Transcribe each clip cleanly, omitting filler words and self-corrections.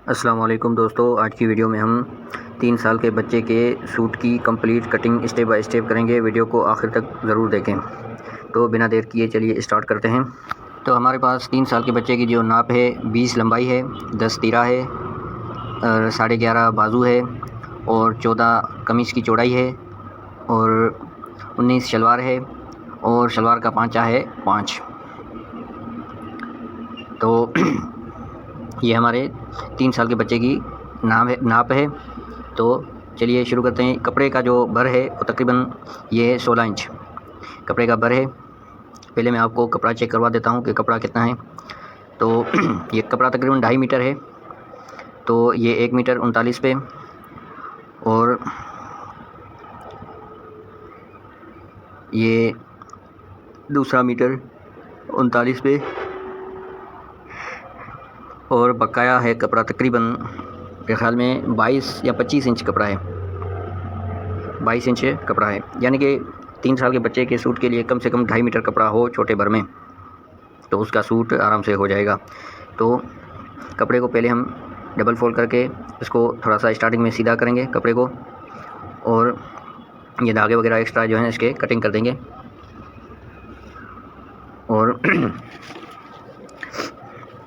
अस्सलाम वालेकुम दोस्तों, आज की वीडियो में हम 3 साल के बच्चे के सूट की complete cutting step by step करेंगे। वीडियो को आखिर तक ज़रूर देखें। तो बिना देर किए चलिए स्टार्ट करते हैं। तो हमारे पास 3 साल के बच्चे की जो नाप है 20 लंबाई है, 10 तीरा है, 11.5 बाजू है और 14 कमीज़ की चौड़ाई है और 19 शलवार है और शलवार का पांचा है 5। तो ये हमारे 3 साल के बच्चे की नाप है। तो चलिए शुरू करते हैं। कपड़े का जो भर है वो तकरीबन ये है 16 इंच कपड़े का भर है। पहले मैं आपको कपड़ा चेक करवा देता हूँ कि कपड़ा कितना है। तो ये कपड़ा तकरीबन 2.5 मीटर है। तो ये 1 मीटर 39 पे और ये दूसरा मीटर 39 पे और बकाया है कपड़ा तकरीबन मेरे ख़्याल में 22 या 25 इंच कपड़ा है। 22 इंच कपड़ा है, यानी कि 3 साल के बच्चे के सूट के लिए कम से कम 2.5 मीटर कपड़ा हो छोटे भर में, तो उसका सूट आराम से हो जाएगा। तो कपड़े को पहले हम डबल फोल्ड करके इसको थोड़ा सा स्टार्टिंग में सीधा करेंगे कपड़े को, और ये धागे वगैरह एक्स्ट्रा जो हैं इसके कटिंग कर देंगे। और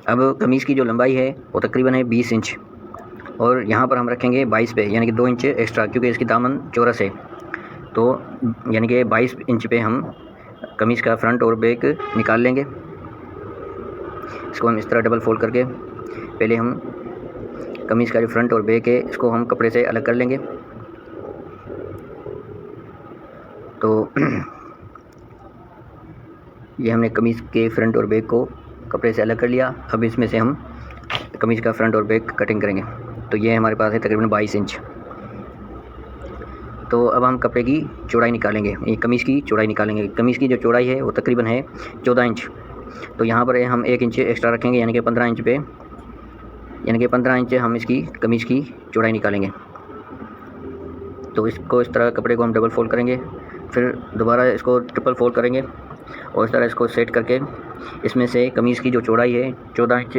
अब कमीज़ की जो लंबाई है वो तकरीबन है 20 इंच और यहाँ पर हम रखेंगे 22 पे, यानी कि 2 इंच एक्स्ट्रा, क्योंकि इसकी दामन चौरस है। तो यानी कि 22 इंच पे हम कमीज़ का फ्रंट और बैक निकाल लेंगे। इसको हम इस तरह डबल फोल्ड करके पहले हम कमीज़ का जो फ्रंट और बैक है इसको हम कपड़े से अलग कर लेंगे। तो ये हमने कमीज़ के फ्रंट और बैक को कपड़े से अलग कर लिया। अब इसमें से हम कमीज़ का फ्रंट और बैक कटिंग करेंगे। तो ये हमारे पास है तकरीबन 22 इंच। तो अब हम कपड़े की चौड़ाई निकालेंगे, ये कमीज़ की चौड़ाई निकालेंगे। कमीज़ की जो चौड़ाई है वो तकरीबन है 14 इंच। तो यहाँ पर हम 1 इंच एक्स्ट्रा रखेंगे, यानी कि 15 इंच पे, यानी कि 15 इंच हम इसकी कमीज़ की चौड़ाई निकालेंगे। तो इसको इस तरह कपड़े को हम डबल फोल्ड करेंगे, फिर दोबारा इसको ट्रिपल फोल्ड करेंगे और इस तरह इसको सेट करके इसमें से कमीज़ की जो चौड़ाई है 14 इंच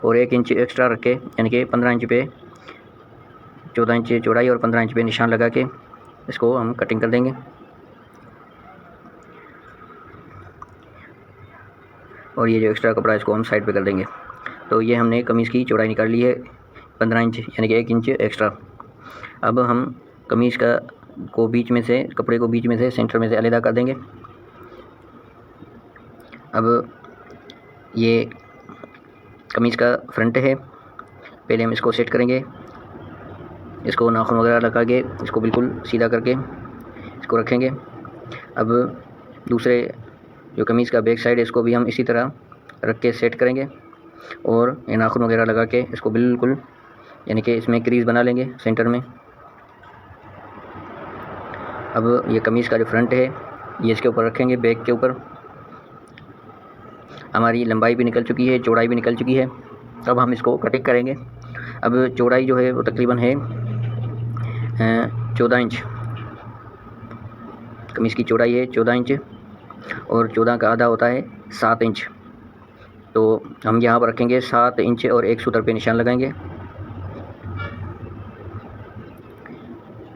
और 1 इंच एक्स्ट्रा रख के, यानी कि 15 इंच पे 14 इंच चौड़ाई और 15 इंच पे निशान लगा के इसको हम कटिंग कर देंगे। और ये जो एक्स्ट्रा कपड़ा है इसको हम साइड पे कर देंगे। तो ये हमने कमीज़ की चौड़ाई निकाल ली है 15 इंच, यानी कि 1 इंच एक्स्ट्रा। अब हम कमीज़ को बीच में से, कपड़े को बीच में से, सेंटर में से अलग कर देंगे। अब ये कमीज़ का फ्रंट है, पहले हम इसको सेट करेंगे। इसको नाखून वगैरह लगा के इसको बिल्कुल सीधा करके इसको रखेंगे। अब दूसरे जो कमीज़ का बैक साइड है इसको भी हम इसी तरह रख के सेट करेंगे और ये नाखून वगैरह लगा के इसको बिल्कुल, यानी कि इसमें क्रीज़ बना लेंगे सेंटर में। अब ये कमीज़ का जो फ्रंट है ये इसके ऊपर रखेंगे, बैक के ऊपर। हमारी लंबाई भी निकल चुकी है, चौड़ाई भी निकल चुकी है। अब हम इसको कटिंग करेंगे। अब चौड़ाई जो है वो तकरीबन है 14 इंच। कमीज़ की चौड़ाई है 14 इंच और 14 का आधा होता है 7 इंच। तो हम यहाँ पर रखेंगे 7 इंच और एक सूत्र पे निशान लगाएंगे।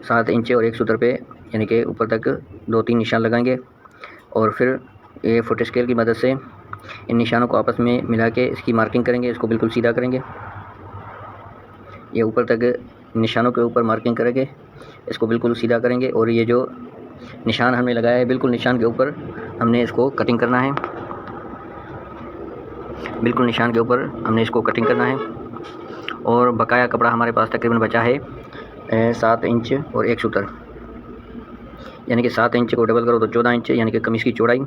7 इंच और एक सूत्र पे, यानी कि ऊपर तक 2-3 निशान लगाएंगे और फिर ये फुट स्केल की मदद से इन निशानों को आपस में मिला के इसकी मार्किंग करेंगे। इसको बिल्कुल सीधा करेंगे, ये ऊपर तक निशानों के ऊपर मार्किंग करेंगे, इसको बिल्कुल सीधा करेंगे। और ये जो निशान हमने लगाया है बिल्कुल निशान के ऊपर हमने इसको कटिंग करना है। बिल्कुल निशान के ऊपर हमने इसको कटिंग करना है। और बकाया कपड़ा हमारे पास तकरीबन बचा है 7 इंच और एक सूत्र, यानी कि 7 इंच को डबल करो तो 14 इंच, यानी कि कमीज़ की चौड़ाई।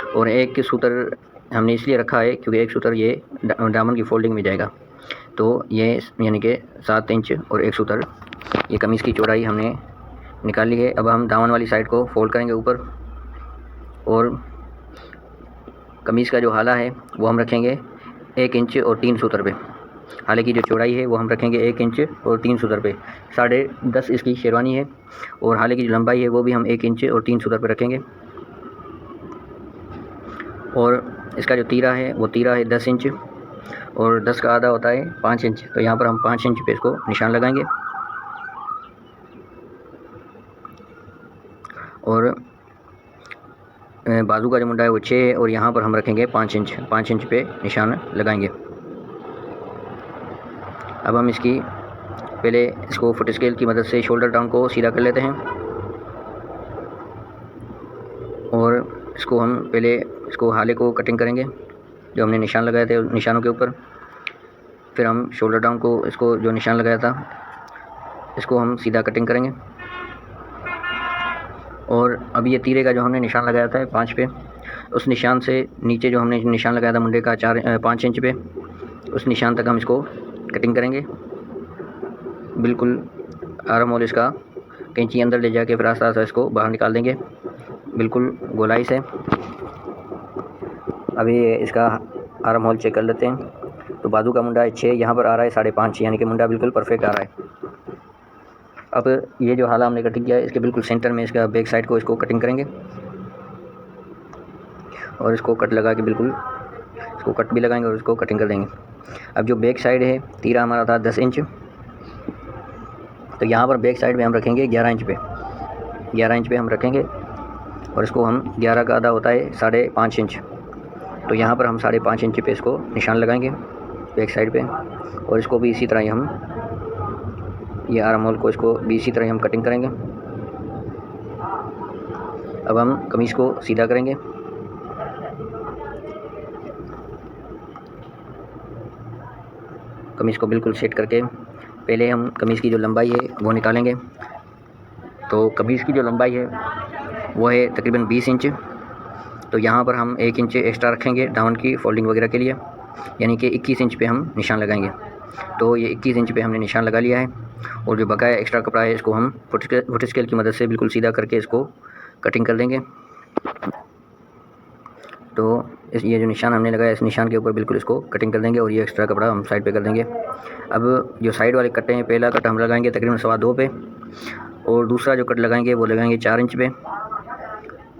और एक सूत्र हमने इसलिए रखा है क्योंकि एक सूत्र ये दामन की फोल्डिंग में जाएगा। तो ये यानी कि 7 इंच और एक सूत्र, ये कमीज़ की चौड़ाई हमने निकाल ली है। अब हम दामन वाली साइड को फोल्ड करेंगे ऊपर और कमीज़ का जो हाला है वो हम रखेंगे 1 इंच और 3 सूत्र पे। हाले की जो चौड़ाई है वो हम रखेंगे 1 इंच और 3 सूत्र पे। 10.5 इसकी शेरवानी है और हाले की जो लंबाई है वो भी हम 1 इंच और 3 सूत्र पे रखेंगे। और इसका जो तीरा है वो तीरा है 10 इंच और 10 का आधा होता है 5 इंच, तो यहाँ पर हम 5 इंच पे इसको निशान लगाएंगे। और बाजू का जो मुंडा है वो 6 है और यहाँ पर हम रखेंगे 5 इंच पे निशान लगाएंगे। अब हम पहले इसको फुट स्केल की मदद से शोल्डर डाउन को सीधा कर लेते हैं और इसको हम पहले इसको हाले को कटिंग करेंगे जो हमने निशान लगाए थे निशानों के ऊपर। फिर हम शोल्डर डाउन को इसको जो निशान लगाया था इसको हम सीधा कटिंग करेंगे। और अब ये तीरे का जो हमने निशान लगाया था 5 पे, उस निशान से नीचे जो हमने निशान लगाया था मुंडे का 5 इंच पे, उस निशान तक हम इसको कटिंग करेंगे। बिल्कुल आर्म होल इसका कैंची अंदर ले जाके फिर आस्ता आस्ता इसको बाहर निकाल देंगे बिल्कुल गोलाई से। अभी इसका आर्म होल चेक कर लेते हैं। तो बाजू का मुंडा है 6, यहाँ पर आ रहा है 5.5, यानी कि मुंडा बिल्कुल परफेक्ट आ रहा है। अब ये जो हाला हमने कटिंग किया है इसके बिल्कुल सेंटर में इसका बैक साइड को इसको कटिंग करेंगे और इसको कट लगा के बिल्कुल इसको कट भी लगाएंगे और इसको कटिंग कर देंगे। अब जो बैक साइड है तीरा हमारा था 10 इंच, तो यहाँ पर बैक साइड में हम रखेंगे 11 इंच पे, 11 इंच पे हम रखेंगे और इसको हम 11 का आधा होता है 5.5 इंच, तो यहाँ पर हम 5.5 इंच पे इसको निशान लगाएंगे बैक साइड पे। और इसको भी इसी तरह ही हम ये आर्म होल को इसको भी इसी तरह ही हम कटिंग करेंगे। अब हम कमीज़ को सीधा करेंगे। कमीज़ को बिल्कुल सेट करके पहले हम कमीज़ की जो लंबाई है वो निकालेंगे। तो कमीज़ की जो लंबाई है वो है तकरीबन 20 इंच, तो यहाँ पर हम 1 इंच एक्स्ट्रा रखेंगे डाउन की फोल्डिंग वगैरह के लिए, यानी कि 21 इंच पे हम निशान लगाएंगे। तो ये 21 इंच पे हमने निशान लगा लिया है और जो बकाया एक्स्ट्रा कपड़ा है इसको हम फुट स्केल की मदद से बिल्कुल सीधा करके इसको कटिंग कर देंगे। तो ये जो निशान हमने लगाया इस निशान के ऊपर बिल्कुल इसको कटिंग कर देंगे और ये एक्स्ट्रा कपड़ा हम साइड पे कर देंगे। अब जो साइड वाले कट्टे हैं, पहला कट हम लगाएंगे तकरीबन 2.25 पे और दूसरा जो कट लगाएंगे वो लगाएंगे 4 इंच पे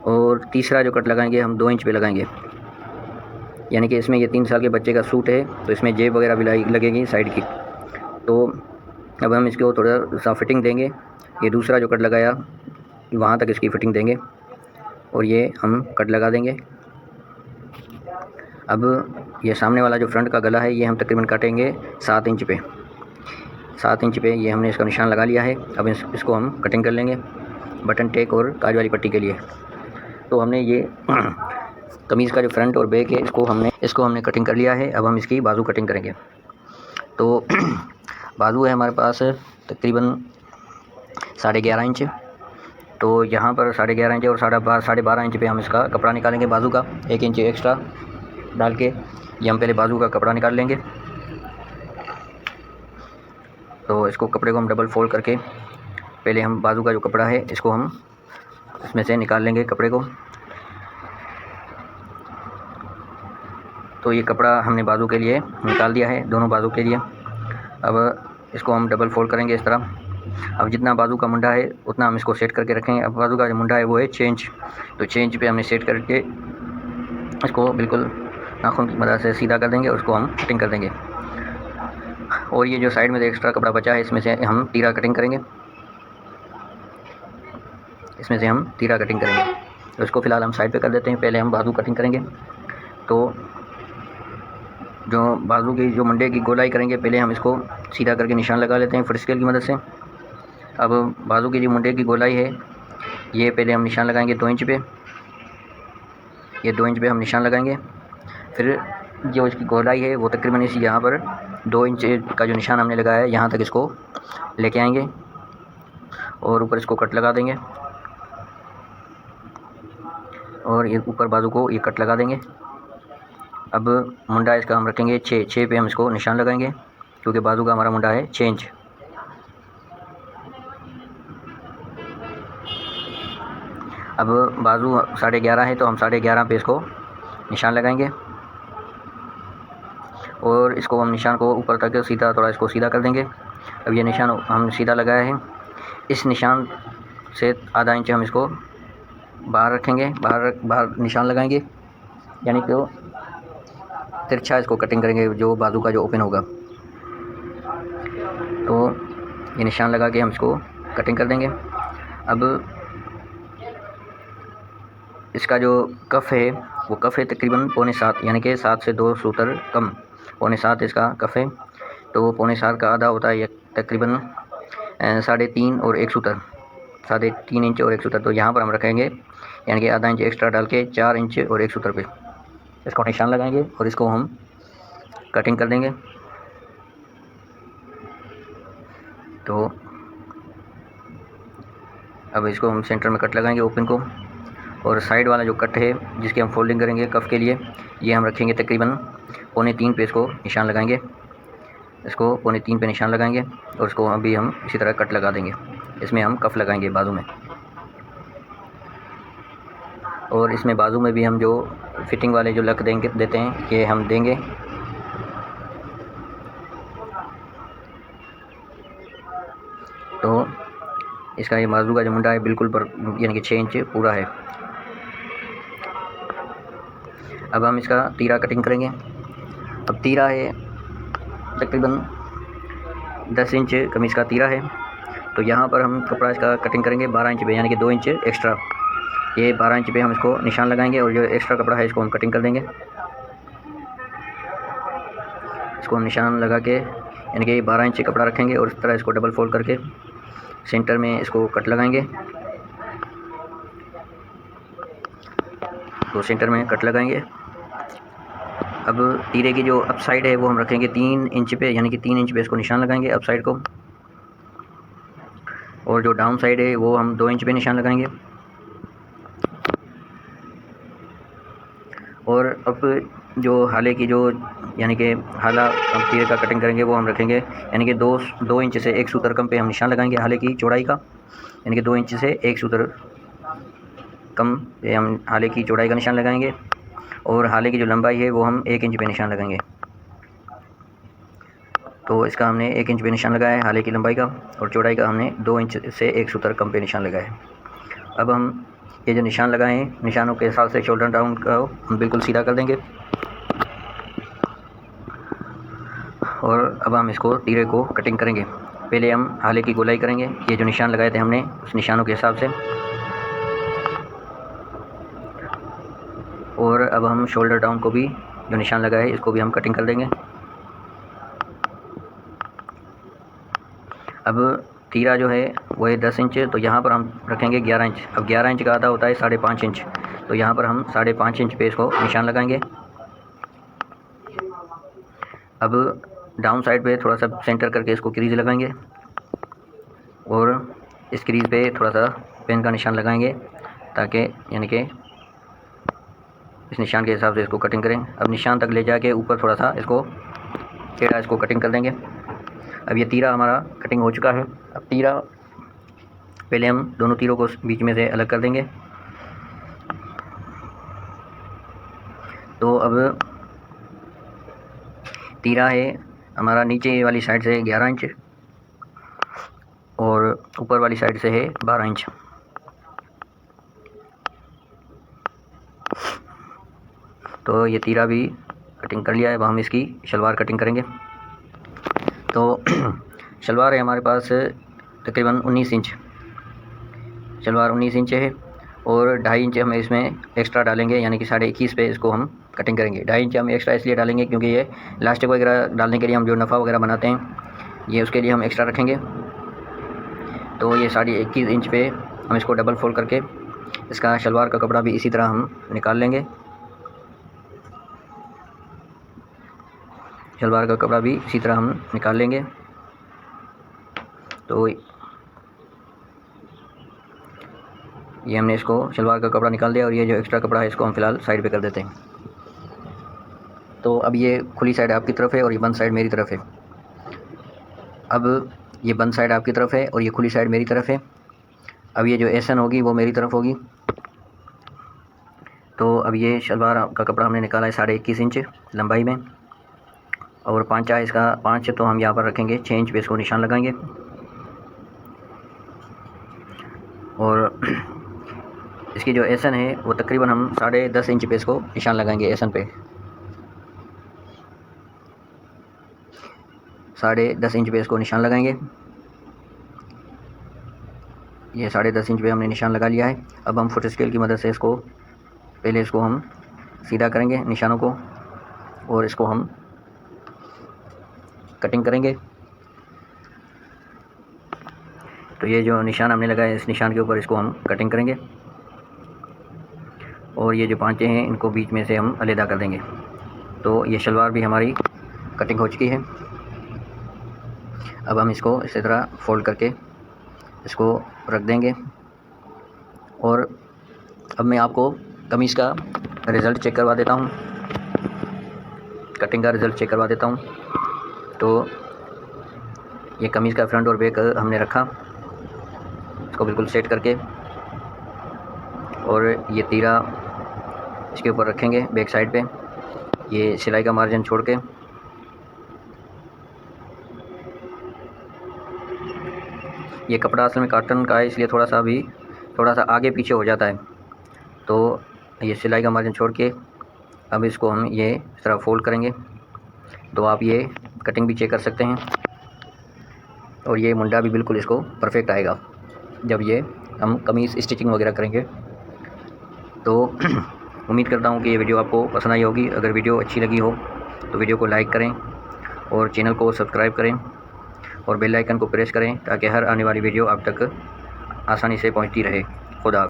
और तीसरा जो कट लगाएंगे हम 2 इंच पे लगाएंगे। यानी कि इसमें ये 3 साल के बच्चे का सूट है तो इसमें जेब वगैरह भी लगेगी साइड की। तो अब हम इसको थोड़ा सा फिटिंग देंगे। ये दूसरा जो कट लगाया वहाँ तक इसकी फ़िटिंग देंगे और ये हम कट लगा देंगे। अब ये सामने वाला जो फ्रंट का गला है ये हम तकरीबन काटेंगे 7 इंच पे, 7 इंच पे ये हमने इसका निशान लगा लिया है। अब इसको हम कटिंग कर लेंगे बटन टेक और काज वाली पट्टी के लिए। तो हमने ये कमीज़ का जो फ्रंट और बैक है इसको हमने कटिंग कर लिया है। अब हम इसकी बाजू कटिंग करेंगे। तो बाजू है हमारे पास तकरीबन 11.5 इंच, तो यहाँ पर 11.5 इंच और 12.5 इंच पे हम इसका कपड़ा निकालेंगे बाजू का 1 इंच एक्स्ट्रा डाल के। ये हम पहले बाजू का कपड़ा निकाल लेंगे। तो इसको कपड़े को हम डबल फोल्ड करके पहले हम बाजू का जो कपड़ा है इसको हम इसमें से निकाल लेंगे कपड़े को। तो ये कपड़ा हमने बाजू के लिए निकाल दिया है, दोनों बाजू के लिए। अब इसको हम डबल फोल्ड करेंगे इस तरह। अब जितना बाजू का मुंडा है उतना हम इसको सेट करके रखेंगे। अब बाजू का जो मुंडा है वो है 6 इंच, तो 6 इंच पे हमने सेट करके इसको बिल्कुल नाखून की मदद से सीधा कर देंगे और उसको हम कटिंग कर देंगे। और ये जो साइड में एक्स्ट्रा कपड़ा बचा है इसमें से हम तीरा कटिंग करेंगे, इसमें से हम तीरा कटिंग करेंगे। तो इसको फ़िलहाल हम साइड पे कर देते हैं, पहले हम बाजू कटिंग करेंगे। तो जो बाजू की जो मुंडे की गोलाई करेंगे पहले हम इसको सीधा करके निशान लगा लेते हैं फुट स्केल की मदद से। अब बाजू की जो मुंडे की गोलाई है ये पहले हम निशान लगाएंगे 2 इंच पे, ये 2 इंच पे हम निशान लगाएंगे। फिर जो इसकी गोलाई है वो तकरीबन इसी यहाँ पर 2 इंच का जो निशान हमने लगाया है यहाँ तक इसको लेके आएंगे और ऊपर इसको कट लगा देंगे और ये ऊपर बाजू को ये कट लगा देंगे। अब मुंडा इसका हम रखेंगे 6 पे हम इसको निशान लगाएंगे क्योंकि बाजू का हमारा मुंडा है 6 इंच। अब बाजू 11.5 है तो हम 11.5 पे इसको निशान लगाएंगे और इसको हम निशान को ऊपर तक सीधा थोड़ा इसको सीधा कर देंगे। अब ये निशान हम सीधा लगाया है, इस निशान से आधा इंच हम इसको बाहर रखेंगे, बाहर निशान लगाएंगे, यानी कि तिरछा इसको कटिंग करेंगे, जो बाजू का जो ओपन होगा। तो ये निशान लगा के हम इसको कटिंग कर देंगे। अब इसका जो कफ़ है वो कफ़ है तकरीबन 6.25, यानी कि 7 से 2 सूतर कम, 6.25 इसका कफ़ है। तो 6.25 का आधा होता है ये तकरीबन 3.5 और 1 सूतर, 3.5 इंच और 1 सूतर। तो यहाँ पर हम रखेंगे यानी कि आधा इंच एक्स्ट्रा डाल के 4 इंच और 1 सूतर पे इसको निशान लगाएंगे और इसको हम कटिंग कर देंगे। तो अब इसको हम सेंटर में कट लगाएंगे ओपन को, और साइड वाला जो कट है जिसकी हम फोल्डिंग करेंगे कफ़ के लिए, ये हम रखेंगे तकरीबन 2.25 पे इसको निशान लगाएंगे। इसको 2.25 पे निशान लगाएंगे और इसको अभी हम इसी तरह कट लगा देंगे। इसमें हम कफ़ लगाएंगे बाजू में, और इसमें बाजू में भी हम जो फिटिंग वाले जो लक देते हैं ये हम देंगे। तो इसका ये बाजू का जो मुंडा है बिल्कुल यानी कि 6 इंच पूरा है। अब हम इसका तीरा कटिंग करेंगे। अब तीरा है तकरीबन 10 इंच कमीज़ का तीरा है। तो यहाँ पर हम कपड़ा इसका कटिंग करेंगे 12 इंच पे, यानी कि 2 इंच एक्स्ट्रा। ये 12 इंच पे हम इसको निशान लगाएंगे और जो एक्स्ट्रा कपड़ा है इसको हम कटिंग कर देंगे। इसको हम निशान लगा के यानी कि 12 इंच कपड़ा रखेंगे और इस तरह इसको डबल फोल्ड करके सेंटर में इसको कट लगाएंगे। तो सेंटर में कट लगाएंगे। अब तीरे की जो अप साइड है वो हम रखेंगे 3 इंच पे, यानी कि 3 इंच पे इसको निशान लगाएंगे अप साइड को, और जो डाउन साइड है वो हम 2 इंच पे निशान लगाएंगे। और अब जो हाले की जो यानी कि हाला हम तीरे का कटिंग करेंगे वो हम रखेंगे यानी कि 2 इंच से 1 सूतर कम पे हम निशान लगाएंगे हाले की चौड़ाई का, यानी कि 2 इंच से 1 सूतर कम पे हम हाले की चौड़ाई का निशान लगाएंगे। और हाले की जो लंबाई है वो हम 1 इंच पे निशान लगाएंगे। तो इसका हमने 1 इंच पे निशान लगाया है हाले की लंबाई का, और चौड़ाई का हमने 2 इंच से 1 सूतर कम पे निशान लगाया है। अब हम ये जो निशान लगाए हैं निशानों के हिसाब से शोल्डर डाउन का हम बिल्कुल सीधा कर देंगे। और अब हम इसको तीरे को कटिंग करेंगे। पहले हम हाले की गोलाई करेंगे, ये जो निशान लगाए थे हमने उस निशानों के हिसाब से। और अब हम शोल्डर डाउन को भी जो निशान लगाए है इसको भी हम कटिंग कर देंगे। अब तीरा जो है वो है 10 इंच, तो यहाँ पर हम रखेंगे 11 इंच। अब 11 इंच का आधा होता है 5.5 इंच, तो यहाँ पर हम 5.5 इंच पे इसको निशान लगाएंगे। अब डाउन साइड पे थोड़ा सा सेंटर करके इसको क्रीज लगाएंगे और इस क्रीज पे थोड़ा सा पेन का निशान लगाएंगे, ताकि यानी कि इस निशान के हिसाब से इसको कटिंग करें। अब निशान तक ले जाके ऊपर थोड़ा सा इसको टेढ़ा इसको कटिंग कर देंगे। अब ये तीरा हमारा कटिंग हो चुका है। अब तीरा पहले हम दोनों तीरों को बीच में से अलग कर देंगे। तो अब तीरा है हमारा नीचे वाली साइड से 11 इंच और ऊपर वाली साइड से है 12 इंच। तो ये तीरा भी कटिंग कर लिया है। अब हम इसकी शलवार कटिंग करेंगे। तो शलवार है हमारे पास तकरीबन 19 इंच, शलवार 19 इंच है और 2.5 इंच हम इसमें एक्स्ट्रा डालेंगे, यानी कि 21.5 पे इसको हम कटिंग करेंगे। 2.5 इंच हम एक्स्ट्रा इसलिए डालेंगे क्योंकि ये इलास्टिक वगैरह डालने के लिए हम जो नफ़ा वगैरह बनाते हैं ये उसके लिए हम एक्स्ट्रा रखेंगे। तो ये 21.5 इंच पे हम इसको डबल फोल्ड करके इसका शलवार का कपड़ा भी इसी तरह हम निकाल लेंगे। शलवार का कपड़ा भी इसी तरह हम निकाल लेंगे। तो ये हमने इसको शलवार का कपड़ा निकाल दिया और ये जो एक्स्ट्रा कपड़ा है इसको हम फ़िलहाल साइड पे कर देते हैं। तो अब ये खुली साइड आपकी तरफ है और ये बंद साइड मेरी तरफ है। अब ये बंद साइड आपकी तरफ है और ये खुली साइड मेरी तरफ है। अब ये जो एसन होगी वो मेरी तरफ होगी। तो अब ये शलवार का कपड़ा हमने निकाला है 21.5 इंच लंबाई में, और पांचा है इसका 5, तो हम यहाँ पर रखेंगे 6 इंच पे इसको निशान लगाएंगे। और इसकी जो एसन है वो तकरीबन हम 10.5 इंच पे इसको निशान लगाएंगे एसन पे। 10.5 इंच पे इसको निशान लगाएंगे। ये 10.5 इंच पे हमने निशान लगा लिया है। अब हम फुट स्केल की मदद से इसको पहले इसको हम सीधा करेंगे निशानों को, और इसको हम कटिंग करेंगे। तो ये जो निशान हमने लगाया इस निशान के ऊपर इसको हम कटिंग करेंगे, और ये जो पांचे हैं इनको बीच में से हम अलग कर देंगे। तो ये शलवार भी हमारी कटिंग हो चुकी है। अब हम इसको इसी तरह फोल्ड करके इसको रख देंगे, और अब मैं आपको कमीज़ का रिज़ल्ट चेक करवा देता हूँ, कटिंग का रिज़ल्ट चेक करवा देता हूँ। तो ये कमीज़ का फ्रंट और बैक हमने रखा, इसको बिल्कुल सेट करके, और ये तीरा इसके ऊपर रखेंगे बैक साइड पे, ये सिलाई का मार्जिन छोड़ के। ये कपड़ा असल में कॉटन का है, इसलिए थोड़ा सा आगे पीछे हो जाता है। तो ये सिलाई का मार्जिन छोड़ के अब इसको हम ये इस तरह फोल्ड करेंगे। तो आप ये कटिंग भी चेक कर सकते हैं, और ये मुंडा भी बिल्कुल इसको परफेक्ट आएगा जब ये हम कमीज़ स्टिचिंग वगैरह करेंगे। तो उम्मीद करता हूँ कि ये वीडियो आपको पसंद आई होगी। अगर वीडियो अच्छी लगी हो तो वीडियो को लाइक करें और चैनल को सब्सक्राइब करें और बेल आइकन को प्रेस करें, ताकि हर आने वाली वीडियो आप तक आसानी से पहुँचती रहे। खुदा।